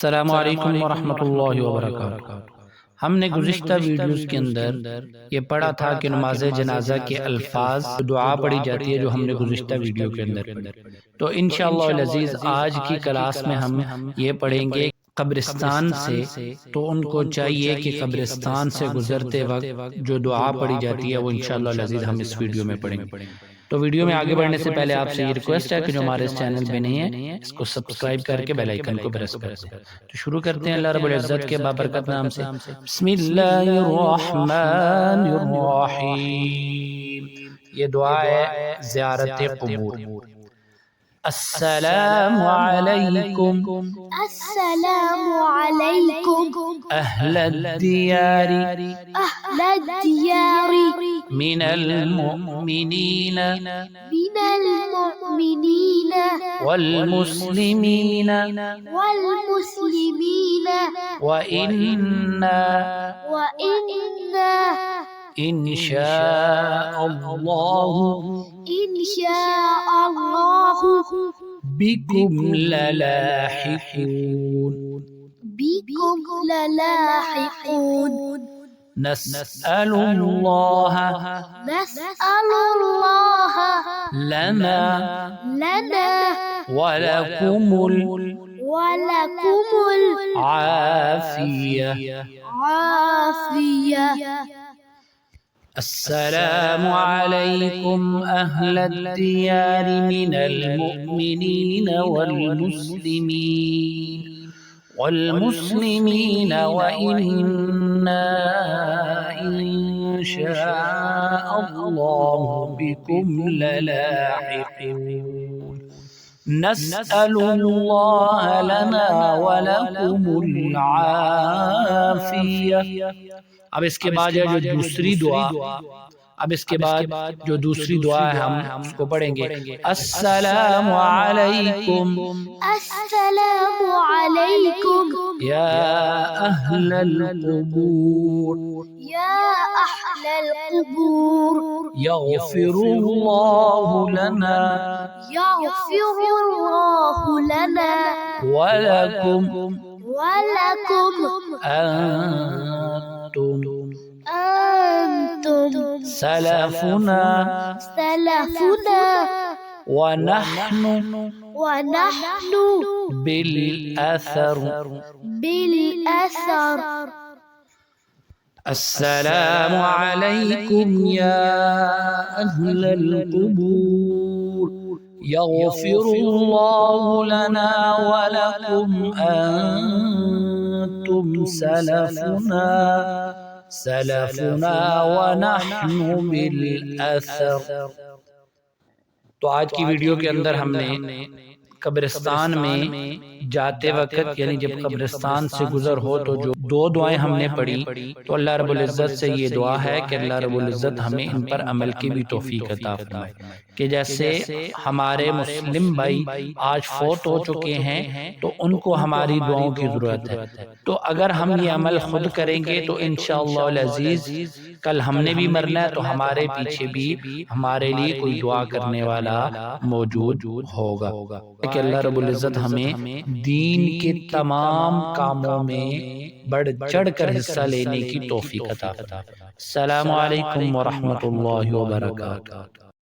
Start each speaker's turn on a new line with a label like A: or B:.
A: السلام علیکم ورحمۃ اللہ وبرکاتہ۔ ہم نے گزشتہ ویڈیوز کے اندر یہ پڑھا تھا کہ نماز جنازہ کے الفاظ دعا پڑھی جاتی ہے، جو ہم نے گزشتہ ویڈیو کے اندر پڑھی۔ تو انشاءاللہ العزیز آج کی کلاس میں ہم یہ پڑھیں گے قبرستان سے، تو ان کو چاہیے کہ قبرستان سے گزرتے وقت جو دعا پڑھی جاتی ہے وہ انشاءاللہ العزیز ہم اس ویڈیو میں پڑھیں گے۔ تو ویڈیو میں آگے بڑھنے سے پہلے آپ سے یہ ریکویسٹ ہے کہ جو ہمارے اس چینل پہ نہیں ہے اس کو سبسکرائب کر کے بیل آئیکن کو پریس کر دیں۔ تو شروع کرتے ہیں اللہ رب العزت کے بابرکت نام سے۔ بسم اللہ الرحمن الرحیم۔ یہ دعا ہے زیارت قبور۔ السلام علیکم،
B: السلام علیکم
A: اہل الدیار
B: اہل الدیار
A: من المؤمنین
B: من المؤمنین
A: والمسلمین
B: والمسلمین
A: وإنا
B: وإنا
A: إن شاء الله
B: إن شاء الله
A: بكم للاحقون
B: بكم للاحقون
A: نسأل الله
B: نسأل الله
A: لنا
B: لنا
A: ولكم
B: ولكم
A: العافية
B: العافية.
A: السلام عليكم أهل الديار من المؤمنين والمسلمين وإنا إن شاء الله بكم للاحقون نسأل الله لنا ولكم العافية۔ اب اس کے بعد جو دوسری دعا ہے ہم اس کو پڑھیں گے۔ السلام علیکم
B: السلام علیکم
A: یا اہل القبور
B: یا اہل القبور
A: یغفر اللہ لنا
B: یغفر اللہ لنا
A: ولکم
B: ولکم
A: أنتم سلفنا ونحن بالأثر السلام عليكم يا أهل القبور يغفر الله لنا ولكم أنتم سلفنا ونحن بالأثر۔ تو آج کی ویڈیو کے اندر ہم نے قبرستان میں جاتے وقت یعنی جب قبرستان سے گزر ہو تو جو دو دعائیں ہم نے پڑھی، تو اللہ رب العزت سے یہ دعا ہے کہ اللہ رب العزت ہمیں ان پر عمل کی بھی توفیق عطا فرمائے، کہ جیسے ہمارے مسلم بھائی آج فوت ہو چکے ہیں تو ان کو ہماری دعاؤں کی ضرورت ہے، تو اگر ہم یہ عمل خود کریں گے تو انشاءاللہ العزیز کل ہم نے بھی مرنا ہے تو ہمارے پیچھے بھی ہمارے لیے کوئی دعا کرنے والا موجود ہوگا، کہ اللہ رب العزت ہمیں دین کے تمام کاموں میں بڑھ چڑھ کر حصہ لینے کی توفیق عطا فرمائے۔ السلام علیکم ورحمۃ اللہ وبرکاتہ۔